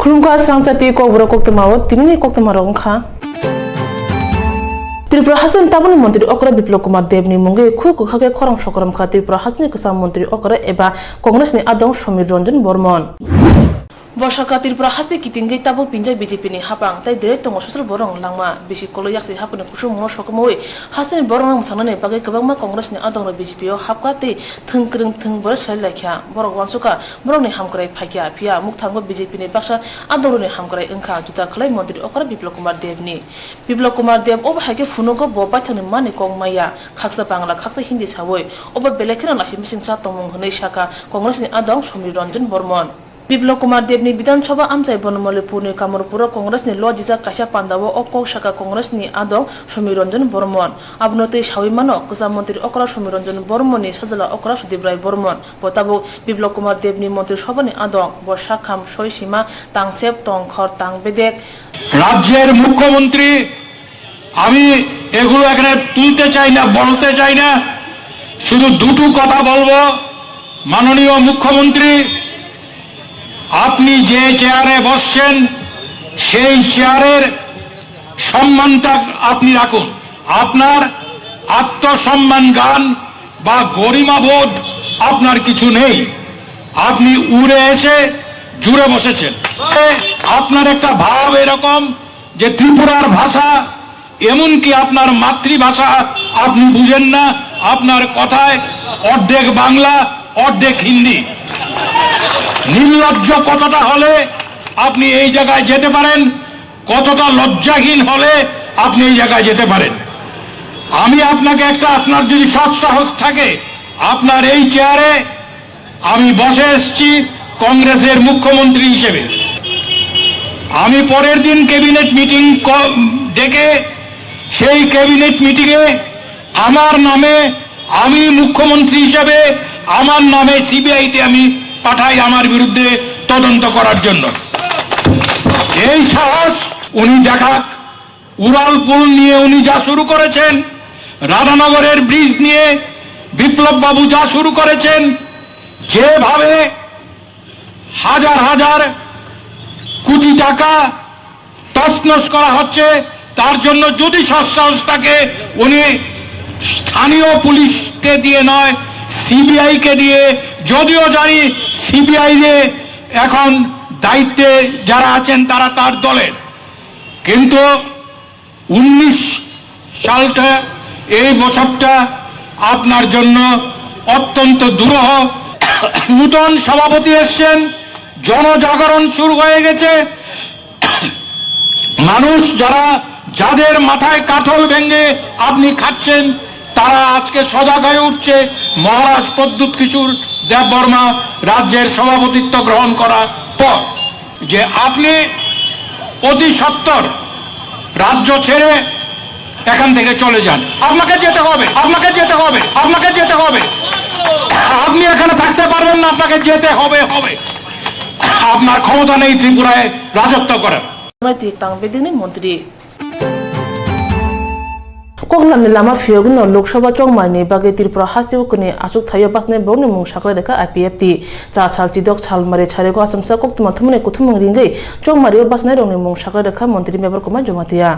खुलुमगा Swrangchati Kokborok Koktwma tinini Koktwma rongkha Tripura Hasan Tabani Mantri Okra Biplop Kumar Debni Munge Khukake Khorang Shokram Kha Tripura Hasani Kasam Mantri Okra eba Congress ni Adong Shomir Bormon Boshaka Tripura Hasti Kitinge Tabo Pinjai BJP ni Hapang Tai Dire Tongo Social Borong Langma Bishi Kolo Yaksi Hapun Kusum Mo Shokamoy Hasan Borong Sanane Page Kabama Congress ni Adong BJP Hapkate Thungkring Thung Bor Shalakya Borok Wansuka Borong ni Hamkrai Phakya Pia Mukthangba BJP ni Baksha Adong ni Hamkrai Engkha Juta Khlai Mantri Okra Biplop Kumar Debni Biplop Kumar Deb Oba Hake Funogo Boba Thani Mani Kongmaya Khaksa Bangla Khaksa Hindi Sawoy Oba Belekran Lasim Singsa Tomong Hne Shaka Congress ni Adong Shomir Bormon Biplop Kumar Debni Bidan Sabha Amsai Bonomole ni Kamurpura Congress ni Lojisa Kasha Pandawo Oko Shaka Congress ni Adong Shomir Bormon Abnote Shawimano Kasam Mantri Okra Shomir Bormon ni Sajala Okra Sudibrai Bormon Potabo Biplop Kumar Debni Mantri Sabha ni Adong Boshakam Shoishima Tangsep Tongkhor Tang Bedek রাজ্যের মুখ্যমন্ত্রী আমি এগুলো এখানে তুলতে চাই না বলতে চাই না শুধু দুটো কথা বলবো মাননীয় মুখ্যমন্ত্রী আপনি যে চেয়ারে বসছেন সেই চেয়ারের সম্মানটা আপনি রাখুন আপনার আত্মসম্মান গান বা গরিমাবোধ আপনার কিছু নেই আপনি উড়ে এসে জুড়ে বসেছেন আপনার একটা ভাব এরকম যে ত্রিপুরার ভাষা এমনকি আপনার মাতৃভাষা আপনি বুঝেন না আপনার কথায় অর্ধেক বাংলা অর্ধেক হিন্দি নির্লজ্জ কতটা হলে আপনি এই জায়গায় যেতে পারেন কতটা লজ্জাহীন হলে আপনি এই জায়গায় যেতে পারেন আমি আপনাকে একটা আপনার যদি সৎ সাহস থাকে আপনার এই চেয়ারে আমি বসে এসেছি কংগ্রেসের মুখ্যমন্ত্রী হিসেবে আমি পরের দিন ক্যাবিনেট মিটিং ডেকে সেই ক্যাবিনেট মিটিংয়ে আমার নামে আমি মুখ্যমন্ত্রী হিসেবে আমার নামে সিবিআইতে আমি পাঠাই আমার বিরুদ্ধে তদন্ত করার জন্য এই সাহস উনি দেখাক উড়াল পুল নিয়ে উনি যা শুরু করেছেন রাধানগরের ব্রিজ নিয়ে বিপ্লব বাবু যা শুরু করেছেন যেভাবে হাজার হাজার কোটি টাকা তছনছ করা হচ্ছে তার জন্য যদি সৎসাহস থাকে উনি স্থানীয় পুলিশকে দিয়ে নয় সিবিআই কে দিয়ে যদিও জানি সিবিআই রে এখন দায়িত্বে যারা আছেন তারা তার দলের কিন্তু 19 সালটা এই বছরটা আপনার জন্য অত্যন্ত দুরূহ নূতন সভাপতি এসেছেন জনজাগরণ শুরু হয়ে গেছে মানুষ যাদের মাথায় কাঠল ভেঙে আপনি খাচ্ছেন তারা আজকে সজাগ হয়ে উঠছে মহারাজ প্রদ্যুৎ কিশোর দেববর্মা রাজ্যের সভাপতিত্ব গ্রহণ করার পর যে আপনি অতি সত্বর রাজ্য ছেড়ে এখান থেকে চলে যান আপনাকে যেতে হবে আপনাকে যেতে হবে আপনাকে যেতে হবে আপনি এখানে থাকতে পারবেন না আপনাকে যেতে হবে আপনার ক্ষমতা নেই ত্রিপুরায় রাজত্ব করার মন্ত্রী Koklan lama fiogno Lok Sabha chongmani bage Tripura Hasiukni asuk thayo basne bongni mung sakla reka IPFT cha chal chidok chal mare chare ko asamsa Koktwma thumne kuthumung ringai chongmari basne rongni mung sakla reka mantri member koma jomatia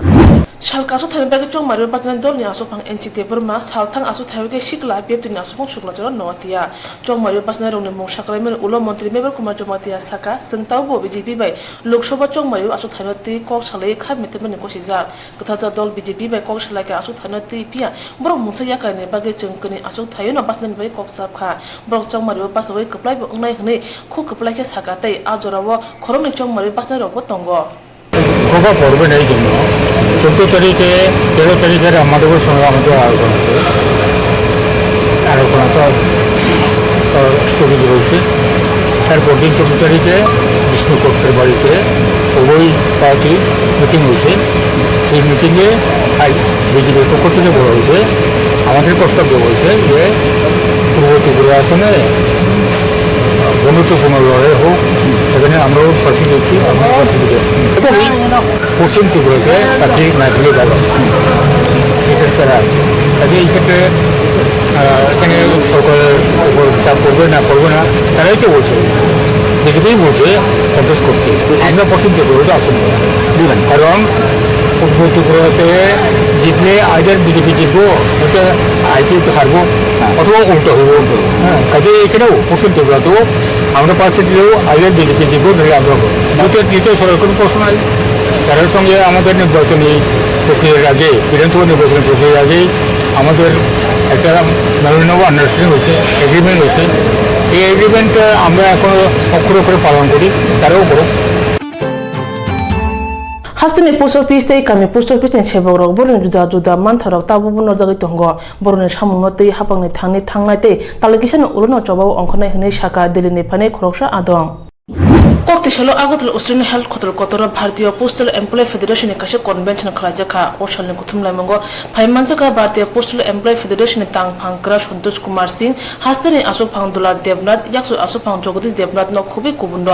Shal kasu thani bage chongmari basne dolni asuk phang NCT Burma sal thang asuk thayo ke shikla IPFT ni asuk shukla jora noatia chongmari basne rongni mung sakla men ulo mantri member koma jomatia saka sengtau bo BJP bai Lok Sabha chongmari asuk thayo ti kok salai kha metemani kosija kuthaja dol BJP bai kok salai ke asuk Hanati pia borok musaya kane bage chengkani asuk thayo na basnan bai koksap kha borok chongmari pasawai kaplai bo ongnai hne khu kaplai ke sakatai ajorawo khoromni chongmari pasna rok tongo Coca পড়বে এই জন্য 14 তারিখে 13 তারিখের আমাদের সঙ্গে আমাদের আলোচনা তো স্থগিত রয়েছে তারপর দিন 14 তারিখে বিষ্ণু কক্ষের বাড়িতে উভয় পার্টি মিটিং হয়েছে সেই মিটিংয়ে বিজেপির পক্ষ থেকে বলা হয়েছে আমাদের প্রস্তাব দেওয়া হয়েছে যে পূর্ব ত্রিপুরা আসনে বন্ধুত্বপূর্ণ লড়াই হোক সেখানে আমরাও প্রার্থী দিচ্ছি আমরা প্রার্থী দিতে এটাই পশ্চিম ত্রিপুরাকে প্রার্থী না দিলে ভালো এটা তারা আছে কাজে এই ক্ষেত্রে এখানে সরকারের উপর চাপ করবে না তারাই তো বলছে বিজেপি বলছে কন্টেস্ট করতে, আমরা পছন্দ করি ওটা আসুন দিবেন, কারণ উত্তর ত্রিপুরাতে জিতলে আইডার বিজেপি জিতবো, ওটা আইপিএতে হারবো, অথবা উল্টো হইব। হ্যাঁ, কাজে এখানেও পশ্চিম ত্রিপুরাতেও আমরা প্রার্থী দিলেও আইডার বিজেপি জিতবো, নাহলে আমরা দ্বিতীয় সরকার কোনো প্রশ্ন নাই। তার সঙ্গে আমাদের নির্বাচনী প্রক্রিয়ার আগে, বিধানসভা নির্বাচনী প্রক্রিয়ার আগে আমাদের একটা মেমোরেন্ডাম অফ আন্ডারস্ট্যান্ডিং হয়েছে, এগ্রিমেন্ট হয়েছে। এই এগ্রিমেন্ট আমরা এখন অক্ষরে অক্ষরে পালন করি, তারাও করুক। Hastani post office tei kami post office ni cheborok boroni juda mantharok tabu no jagi tongo boroni samungno tei hapangni thangnai tei talakisano ulono chobao ongkhonai hinai saka delini phane khoroksa adong Koktwma Agotla Australian Health Koktwma Bharatiya Postal Employee Federation ni kashe convention khlajaka Oshalni Koktwma mango phaimanjaka Bharatiya Postal Employee Federation ni tangphang kra Santosh Kumar Singh Hastani Asopang Dula Devnath yaksu Asopang Jogadish Devnath no khubi kubundo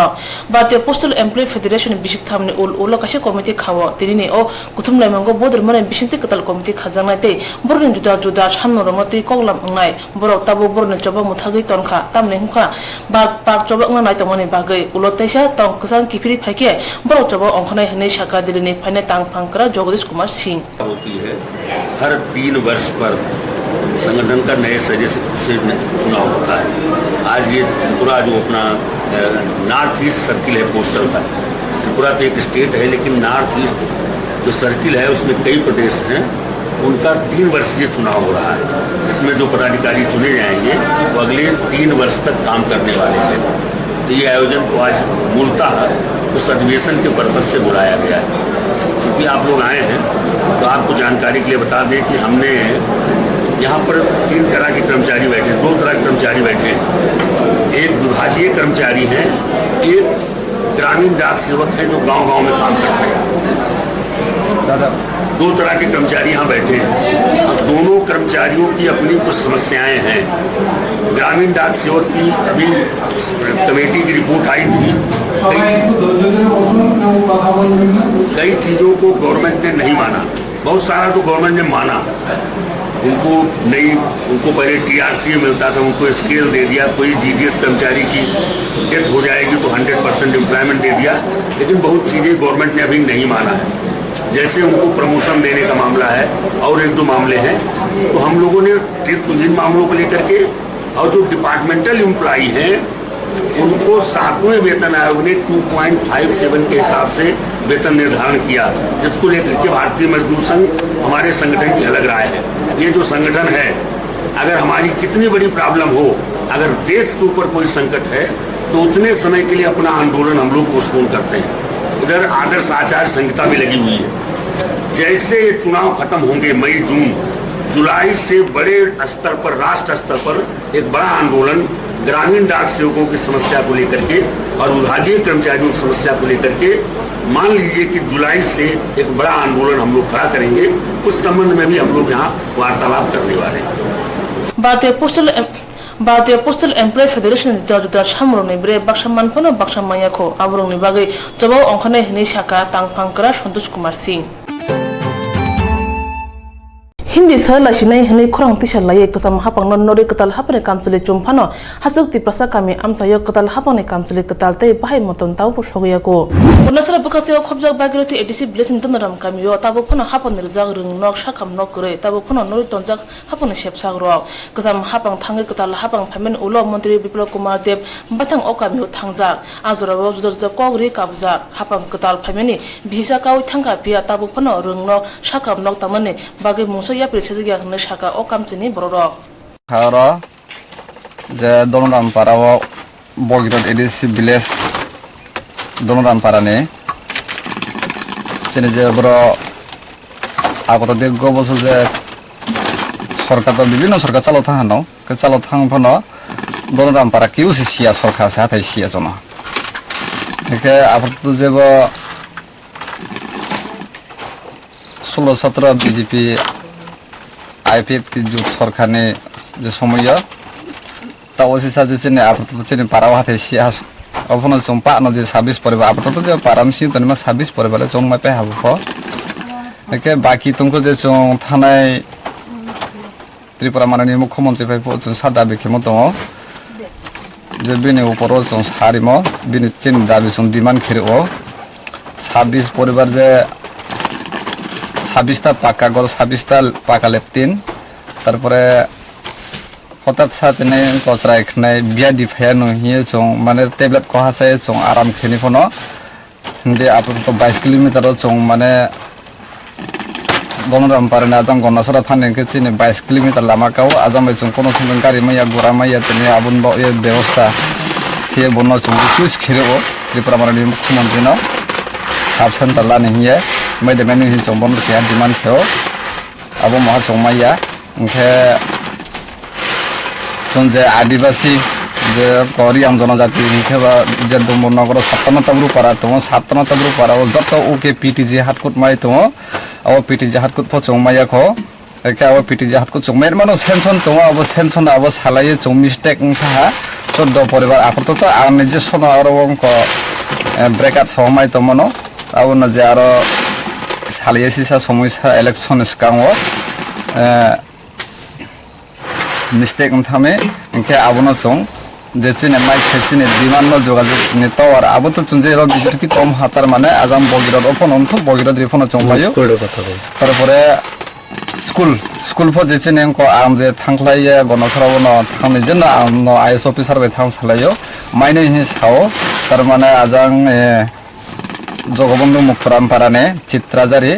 Bharatiya Postal Employee Federation bishik thamni ulo kashe committee khawo tinini o Koktwma mango bodur mane bishinti katal committee khajangnai tei borni juda samno romati koglam ngnai borok tabu borni choba muthagi tonkha tamne hukha bag choba ngnai tongmani bagai ulo taisa tong kisan kipiri phaike borok choba ongkhonai hinai saka dilini phane tangphang kra Jogadish Kumar Singh होती है हर 3 वर्ष पर संगठन का नए सिरे से चुनाव होता है। आज ये त्रिपुरा जो अपना नॉर्थ ईस्ट सर्किल है पोस्टल का, त्रिपुरा तो एक स्टेट है लेकिन नॉर्थ ईस्ट जो सर्किल है उसमें कई प्रदेश हैं, उनका 3 वर्षीय चुनाव हो रहा है। इसमें जो पदाधिकारी चुने जाएंगे वो अगले 3 वर्ष तक काम करने वाले हैं। तो ये आयोजन को आज मूलतः उस अधिवेशन के पर्पज से बुलाया गया है। क्योंकि आप लोग आए हैं तो आपको जानकारी के लिए बता दें कि हमने यहाँ पर 3 तरह के कर्मचारी बैठे हैं, 2 तरह के कर्मचारी बैठे हैं। एक विभागीय कर्मचारी हैं, एक ग्रामीण डाक सेवक हैं जो गांव-गांव में काम करते हैं। 2 तरह के कर्मचारी यहाँ बैठे हैं। अब दोनों कर्मचारियों की अपनी कुछ समस्याएं हैं। ग्रामीण डाक सेवक की अभी कमेटी की रिपोर्ट आई थी, कई चीज़ों को गवर्नमेंट ने नहीं माना, बहुत सारा तो गवर्नमेंट ने माना। उनको पहले टीआरसी मिलता था, उनको स्केल दे दिया, कोई जीडीएस कर्मचारी की डेथ हो जाएगी तो 100% एम्प्लॉयमेंट दे दिया, लेकिन बहुत चीज़ें गवर्नमेंट ने अभी नहीं माना है। जैसे उनको प्रमोशन देने का मामला है और 1-2 मामले हैं, तो हम लोगों ने इन मामलों को लेकर के और जो डिपार्टमेंटल एम्प्लॉई हैं उनको 7वें वेतन आयोग ने 2.57 के हिसाब से वेतन निर्धारण किया, जिसको लेकर के भारतीय मजदूर संघ हमारे संगठन की अलग राय है। ये जो संगठन है, अगर हमारी कितनी बड़ी प्रॉब्लम हो, अगर देश के ऊपर कोई संकट है तो उतने समय के लिए अपना आंदोलन हम लोग पोस्टपोन करते हैं। इधर आदर्श आचार संहिता भी लगी हुई है। जैसे ये चुनाव खत्म होंगे मई जून जुलाई से बड़े स्तर पर, राष्ट्र स्तर पर एक बड़ा आंदोलन ग्रामीण डाक सेवकों की समस्या को लेकर के और विभागीय कर्मचारियों की समस्या को लेकर के मान लीजिए कि जुलाई से एक बड़ा आंदोलन हम लोग खड़ा करेंगे। उस संबंध में भी हम लोग यहाँ वार्तालाप करने वाले हैं। Bharatiya Postal Employee Federation juda samroni bre baksa manphono baksa mayakho abrongni bagai jobao ongkhonai hinai saka tangphang kra Santosh Kumar Singh Hindi sala sinai hinai khorang tisal lai kasam hapang non nori katal hapane kamchali chumphano hasuk ti prasa kami amsayo katal hapane kamchali katal tei bahai moton tau posogia ko Unasara bakase khobjak bagiroti edisi blessing tonaram kamio tabo phono hapan rijak ring nok sakam nok kore tabo phono nori tonjak hapane sepsak ro kasam hapang thangi katal hapang phamen ulo mantri Biplop Kumar Dev bathang okamio thangjak azora juda kogri kabjak hapang katal phameni bhisa kawi thangka pia tabo phono ring nok sakam nok tamani bagai mungso Presiden yang nesaka okam sini borok. Hara, jadi donoran para bogiran edisi biles donoran para ne. Sini jadi bro, aku tadi gue bos aja sorkat tadi bina sorkat calo thang no, ke calo thang pano donoran para kiu sih sia sorkat sehat sia cuma. Oke, apa tuh jadi 16-17 BJP IPF की जो सरकार ने जो समय तब उसी साथ जिसने आप तो जिसने पारावाह थे सियास अपन चंपा न जो 26 परिवार आप तो जो पारामसी तो निमा 26 परिवार चंग में पे हाबु को लेकिन बाकी तुमको जो चंग थाने त्रिपुरा माननीय मुख्यमंत्री पे जो सादा बिखे मत যে বিনি উপরও जों সারিমো বিনি চিন দাবি जों ডিমান্ড খেরেও 26 পরিবার যে 26টা পাকা ঘর 26টা পাকা লেপটিন তারপরে হঠাৎ সাথে কচরা এখানে বিয়া দিফায়া নহিয়ে जों মানে ট্যাবলেট কহাছে जों আরাম খেনি ফনো হিন্দে আপাতত 22 কিলোমিটারও जों মানে গণরাম পারেন আজাম গণাসরা থানেকে চিনি 22 কিলোমিটার লামাকাও আজাম जों কোনো সময় গাড়ি মাইয়া গোড়া মাইয়া তিনি আবুন ব্যবস্থা খেয়ে বন্য जों রিকুইস্ট খেরেও ত্রিপুরা মাননীয় মুখ্যমন্ত্রী ন সাব সেন্টার লানি হিয়ে मैदे मैंने ही जों बन के डिमांड खेओ अब महा जों माइया ओंखे जों जे आदिवासी जे कोरियाम जनजाति ओंखे बा जे दमनगर 57 ग्रुप पारा तो 57 ग्रुप पारा जत ओके पीटीजी हातकुट माइ तो अब पीटीजी हातकुट फ जों माइया खो एके अब पीटीजी हातकुट जों मेर मानो सेंसन तो अब सेंसन अब सालाये जों मिस्टेक ओंखा 14 परिवार आफत तो आने जे सोना आरो ओंको ब्रेकआउट समाय तो मनो अब न जे आरो सालियासिसा समस्या इलेक्शन सिगाङाव मिस्टेक थामे इनके आबनो जों जे चिने माइ खेचिने डिमान्ड जोगाजोग ने टावर आबोथ चुनजे र बिजति कम हातार माने आजाम बगिरद अपन अन्थ बगिरद रिफन चंबायो तारपरे स्कुल फो जे चिने को आम जे थांख्लाय गनसरावनो थांनि जेन आम आईएस अफिसार बे थां सालायो माइने हिसाव तार माने आजां जगबंधु मुक्तराम पाराने चित्राजारी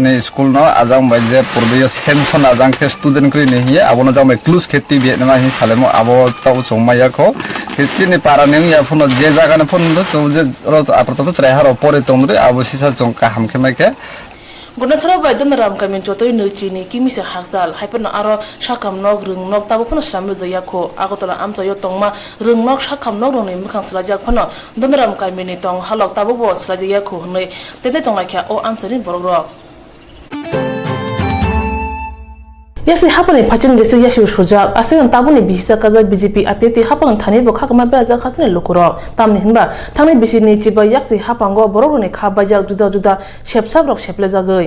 ने स्कूल न आजां बाजे पूर्वीय सेंसन आजां के स्टूडेंट क्रि नहीं है अब न जामे क्लूज खेती बियनमा हि सालेमो अब ताउ सोमाया को खेती ने पाराने या फोन जे जागा ने फोन तो जे आपरत तो त्रेहार परे तमरे अब सिसा जोंका हमखे माके गुणसरा बायदन राम कामिन चतोय नचिनि किमिसे हाकजाल हाइपन आरो साकाम नग रंग नग ताबो फनो सामरो जयाखो आगतला आमचयो तंगमा रंग नग साकाम नग रंग मखां सलाजाक फनो दनराम कामिनि तंग हालक ताबो बो सलाजयाखो हनै तेने तंगाख्या ओ आमचनि बरगरक यासे हापने फाचिन जेसे याशु सुजाक आसिन ताबुनि बिसा काजा बीजेपी आपेति हापन थाने बो खाकमा बाजा खासने लुकुरो तामनि हिनबा थांनि बिसिनि चिबा याक्सि हापांगो बरगरनि खाबाजा जुदा जुदा शेपसाब रक शेपले जागै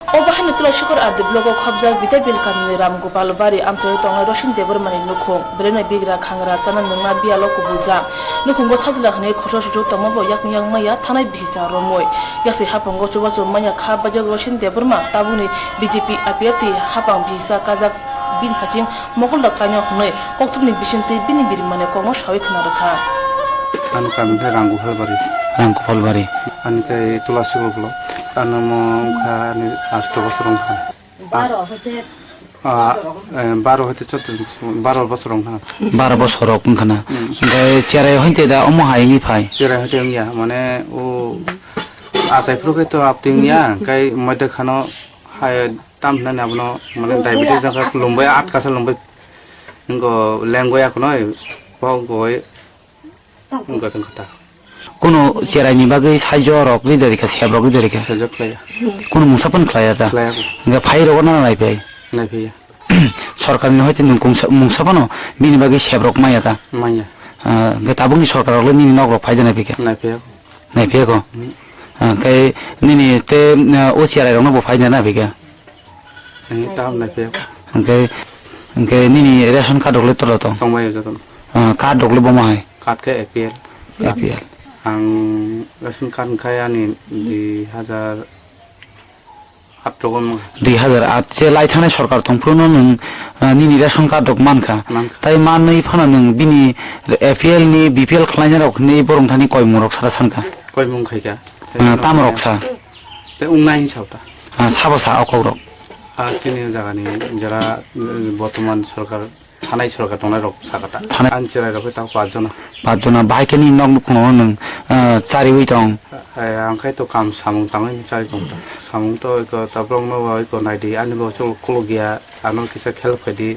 ओबाहानि तुला शुकर आदि ब्लगो खबजा बिता बिल कामिनि राम गोपाल बारि आमचयो तंगाय रशिन देबरमानि लुखुं ब्रेने बिग्रा खांग्रा चाना नंगा बियालो कुबुजा लुखुंगो साजला हने खसो सुजु तमबो याकनियां माया थानाय बिजा रमय यासे हापांगो चुबाचु माया खाबाजा रशिन देबरमा ताबुनि बीजेपी आपेति हापां बिसा काजा बिन फाचिं मकल दकानो हनै कोक्तुमनि बिसिनति बिनि बिरमाने कोंगो सावै खना रखा आन कामिनिफ्राय रांगोफालबारि आनिफ्राय तुलासि गब्ल आनो खानि 8 बोसोर था 12 हते 12 बोसोर था 12 बोसोर ओंखाना ओमफ्राय चेराय हइते दा अमो हायनि फाय चेराय हते या माने ओ आसाइफ्रुके तो आपतिंया काई मध्य खानो हाय ताम ना आपनो माने डायबिटीज जाका लंबाय 8 कासा लंबाय इंगो लेंगोया खनो गय इंगो तंखता कोनो चेरायनि बागै साइजो रक लिदरिका सेब्रक लिदरिका साइजो खलाया कोनो मुसापन खलाया दा ओंगा फाइ रगना नायफाय सरकारनि हइते मुसापनो बिनि बागै सेब्रक माया दा माया ताबुनि सरकारले निनि नग्र फायदा नायफायको काई निनि ते ओ चेराय रंनो बो फायदा ना बिगा ताम नायफायको ओंगे निनि रेशन कार्ड दगले तलो तो तंबाय जतन कार्ड दगले बमाय कार्ड के एपीएल आं रेशन कार्ड खायानि 2008 से लाइथानाय सरकार थंफ्रुनो नों निनि रेशन कार्ड दग मानखा ताइ मानै फाना नों बिनि एपीएल नि बीपीएल खलायना रखनि बरंथानि कय मुरक सारा सानखा कय मुं खायगा तामरक सा ते उंनायनि सावता साबसा अकौरक आसिनि जागानि जरा बर्तमान सरकार थानाय सरकार दंनाय रक सागाता आनचेराय रक ता 5 जना बाहायकेनि नग कुनो नों चारिवै दं आंखाय तो काम सामुं तांगाय चारि दं सामुं तो इको ताब्रं नो इको नायदि आनिबो चल कलगिया आनो किसा खेल फैदि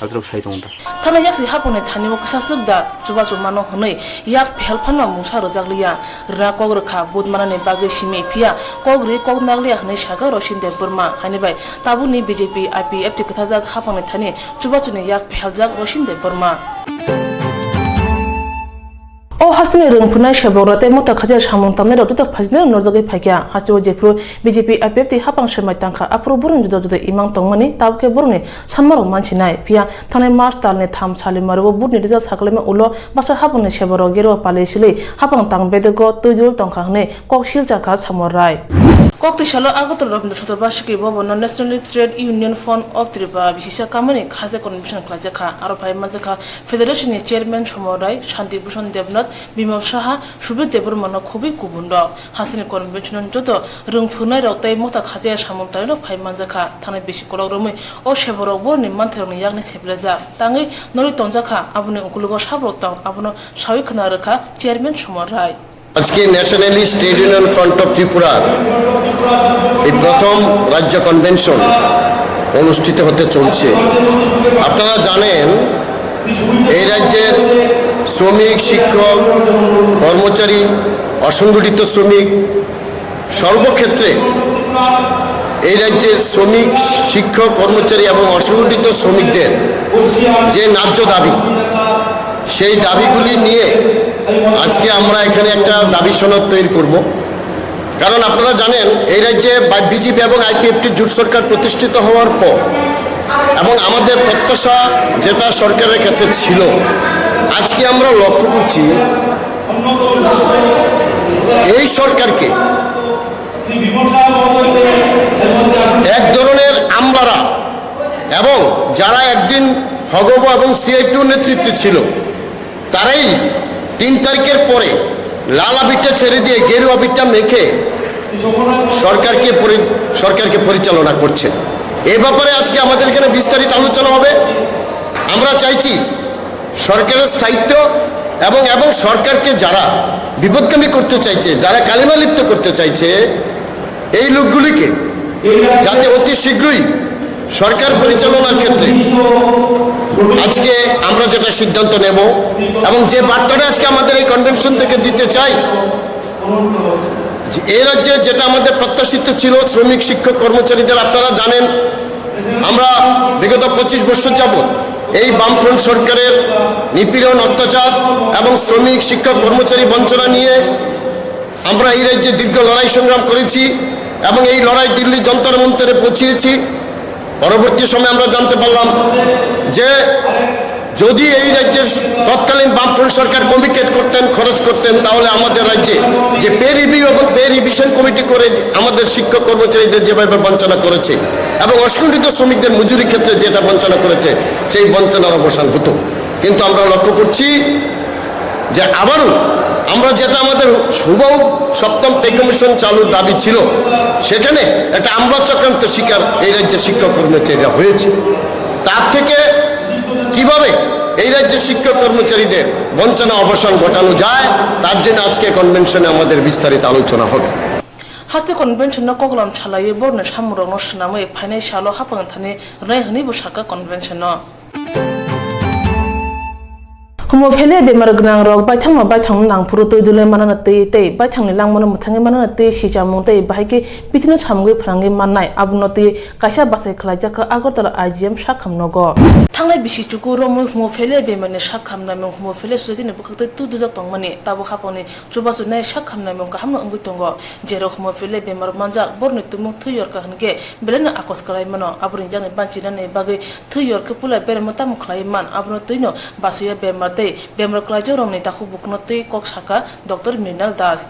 आद्रक साइ दं दा थाना याक्सि हापने थानिबो सासुक दा जुबाजु मानो हनै याक फेलफाना मुसा रजागलिया रा कग्रखा बुदमानाने बागै सिमे फिया कग्रि कगनागलिया हनै सागा रशिन दे बर्मा हानिबाय ताबुनि बीजेपी आईपीएफ ति कथाजाक हापने थानि जुबाजुनि याक फेलजाक रशिन दे बर्मा ओ হাসিনি রংফুনাই সেবরতে মতা খাজা সামং তামনে রতুত ফাজনে নরজগে ফাইকিয়া হাসিও যেফ্রু বিজেপি আইপিএফটি হাপাং সেমাই তাংখা আফ্রু বরং जुदा जुदा इमां तंगमनि ताबके बरनि सानमारो मानसिनाय पिया थानाय मार्च तालनि 3 सालिमारो बुटनि रिजाल्ट साकलेमे उलो बासा हाबंनि सेबरो गेरो पालेसिलै हापां तांबेदगो तैजुल तंखा हने ककसिल जाका सामराय Koktwma Agotol Rabindra Chotorbashiki Bobono Nationalist Trade Union Fund of Tripa Bisisa Kamani Khaze Convention Klajaka Aropai Mazaka Federation Chairman Shomorai Shanti Bhushan Devnath Bimal Shaha Shubit Deburmano Kubi Kubundo Hasini Convention Joto Rungfunai Rotai Mota Khaze Shamontaro Pai Manzaka Tane Bishikolorumi O Sheboro Borni Manteroni Yagni Sebleza Tangi Nori Tonzaka Abune Ukulugo Shabrotang Abuno Shawikanaraka Chairman Shomorai আজকে nationalist trade union front of Tripura এই প্রথম রাজ্য convention অনুষ্ঠিত হতে চলছে। আপনারা জানেন এই রাজ্যের শ্রমিক, শিক্ষক, কর্মচারী, অসংগঠিত শ্রমিক সর্বক্ষেত্রে এই রাজ্যের শ্রমিক, শিক্ষক, কর্মচারী এবং অসংগঠিত শ্রমিকদের যে ন্যায্য দাবি, সেই দাবিগুলি নিয়ে আজকে আমরা এখানে একটা দাবি সনদ তৈরি করব। কারণ আপনারা জানেন এই রাজ্যে বিজেপি এবং আইপিএফটি জোট সরকার প্রতিষ্ঠিত হওয়ার পর এবং আমাদের প্রত্যাশা যেটা সরকারের কাছে ছিল, আজকে আমরা লক্ষ্য করছি এই সরকারকে এক ধরনের আমলারা এবং যারা একদিন হগব এবং সিআই2 নেতৃত্বে ছিল তারাই 3 তারিখের পরে লাল আবিরটা ছেড়ে দিয়ে গেরুয়া আবিরটা মেখে সরকারকে পরিচালনা করছে। এই ব্যাপারে আজকে আমাদের এখানে বিস্তারিত আলোচনা হবে। আমরা চাইছি সরকারের স্থায়িত্ব এবং সরকারকে যারা বিপদগামী করতে চাইছে, যারা কালিমা লিপ্ত করতে চাইছে, এই লোকগুলিকে যাতে অতি শীঘ্রই সরকার পরিচালনার ক্ষেত্রে আজকে আমরা যেটা সিদ্ধান্ত নেব এবং যে বার্তাটা আজকে আমাদের এই কনভেনশন থেকে দিতে চাই, এই রাজ্যে যেটা আমাদের প্রত্যাশিত ছিল শ্রমিক, শিক্ষক, কর্মচারীদের, আপনারা জানেন আমরা বিগত 25 বছর যাবৎ এই বামফ্রন্ট সরকারের নিপীড়ন, অত্যাচার এবং শ্রমিক, শিক্ষক, কর্মচারী বঞ্চনা নিয়ে আমরা এই রাজ্যে দীর্ঘ লড়াই সংগ্রাম করেছি এবং এই লড়াই দিল্লি যন্তর মন্তরে পৌঁছিয়েছি। পরবর্তী সময়ে আমরা জানতে পারলাম যে যদি এই রাজ্যের তৎকালীন বামফ্রন্ট সরকার কমিটেড করতেন, খরচ করতেন, তাহলে আমাদের রাজ্যে যে পে রিভিউ এবং পে রিভিশন কমিটি করে আমাদের শিক্ষক কর্মচারীদের যেভাবে বঞ্চনা করেছে এবং অসংগঠিত শ্রমিকদের মজুরি ক্ষেত্রে যেটা বঞ্চনা করেছে, সেই বঞ্চনার অবসান হতো। কিন্তু আমরা লক্ষ্য করছি যে আবারও আমরা যেটা আমাদের হুবহু 7ম পে কমিশন চালুর দাবি ছিল, সেখানে একটা আমলা চক্রান্তের শিকার এই রাজ্যের শিক্ষক কর্মচারীরা হয়েছে। তার থেকে কিভাবে এই রাজ্যের শিক্ষক কর্মচারীদের বঞ্চনা অবসান ঘটানো যায়, তার জন্য আজকে কনভেনশনে আমাদের বিস্তারিত আলোচনা হবে। হাতে কনভেনশন কগলাম ছালাইয়ে বর্ণ সামুরং নসনামে ফাইনাল হাপাং থানে রায়হনি বসাকা convention Humo phele bemar gnang rok baithang nangpuru toidule manana tei baithangni langmano muthangi manana tei sijamung tei bahike bitino chamgui phrangi mannai abunoti kaisa basai khlaijaka Agartala IGM sakhamnogo thangnai bisichuku romoi humo phele bemarni sakhamnamung humo phele society bukhakte tudujak tongmani tabu haponi chubasu nai sakhamnamung kahamno ongui tongo jero humo phele bemar manjak borni tumung thuyor kahnge belena akos kalai mano abuni jani banchirani bagi thuyor ke pulai bermotam khlai man abuno tuino basuya bemar বেমর ক্লাজো রমনি তাকু বুকনতেই কক শাখা doctor Mrinal Das.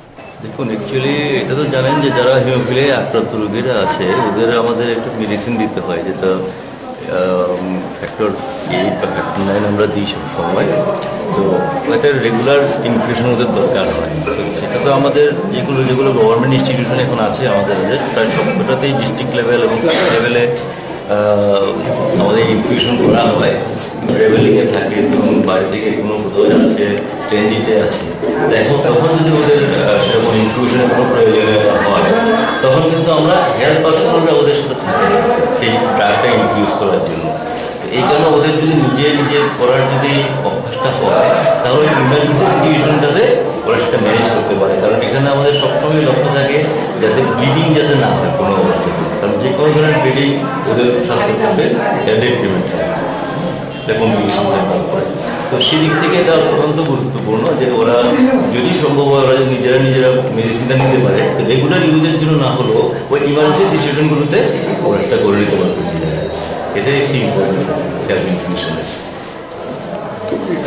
দেখুন, actually এটা তো জানেন যে যারা হিমোফিলিয়া আক্রান্ত রোগীরা আছে ওদের আমাদের একটা মেডিসিন দিতে হয়, যেটা ফ্যাক্টর 8 বা ফ্যাক্টর 9 আমরা দিই সব সময়। তো একটা রেগুলার ইনফিউশন ওদের দরকার হয়। তো সেটা তো আমাদের যেগুলো গভর্নমেন্ট ইনস্টিটিউশন এখন আছে আমাদের তার সবকটাতেই ডিস্ট্রিক্ট লেভেল এবং লেভেলে আমাদের ইনফিউশন করা হয়। ট্রাভেলিংয়ে থাকে, ধরুন বাইরে থেকে কোনো কোথাও যাচ্ছে, ট্রেনজিটে আছে, তখন যদি ওদের সেরকম ইনফিউশনের কোনো প্রয়োজনে হয়, তখন কিন্তু আমরা হেলথ পার্সোনালরা ওদের সাথে থাকে সেই ড্রাগটা ইনফিউজ করার জন্য। এই কারণে ওদের যদি নিজে করার যদি অভ্যাসটা হয়, তাহলে ইমার্জেন্সি সিচুয়েশনটাতে ওরা সেটা ম্যানেজ করতে পারে। কারণ এখানে আমাদের সবসময় লক্ষ্য থাকে যাতে ব্লিডিং যাতে না হয় কোনো অবস্থাতে, কারণ যে কোনো ধরনের ব্লিডিং ওদের সাথে ডেড পেমেন্ট হয় কমিউনিকেশন করে। তো সেদিক থেকে এটা অত্যন্ত গুরুত্বপূর্ণ যে ওরা যদি সম্ভব হয় ওরা যদি নিজেরা মেডিসিনটা নিতে পারে, তো রেগুলার ইউজের জন্য না হলেও ওই ইমার্জেন্সি সিচুয়েশনগুলোতে ওরা একটা করে নিতে পারবে। এটাই ঠিক সেলফ ইনফরমেশনের।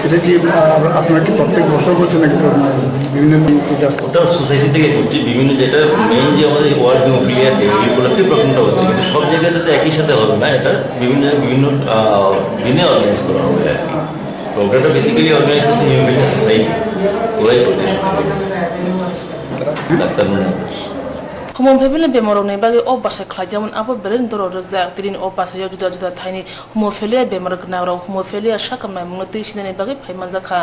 এটা কি আপনারা কি প্রত্যেক বছর করছেন নাকি বিভিন্ন ওটা সোসাইটি থেকে করছি, বিভিন্ন যেটা মেইন যে আমাদের ওয়ার্ল্ড হিমোফিলিয়া ডে এই উপলক্ষে প্রোগ্রামটা হচ্ছে, কিন্তু সব জায়গাতে তো একই সাথে হবে না, এটা বিভিন্ন দিনে অর্গানাইজ করা হবে আর কি। প্রোগ্রামটা বেসিক্যালি অর্গানাইজ করছে হিমোফিলিয়া সোসাইটি, ওরাই করছে ডাক্তার মনে হয়। Humum pebile bemarone bagi obasa khlai jeman abo beren doro rokja tirin obasa yo juda thaini humophilia bemar gnawra humophilia shakamai mungti sinene bagi phaimanjakha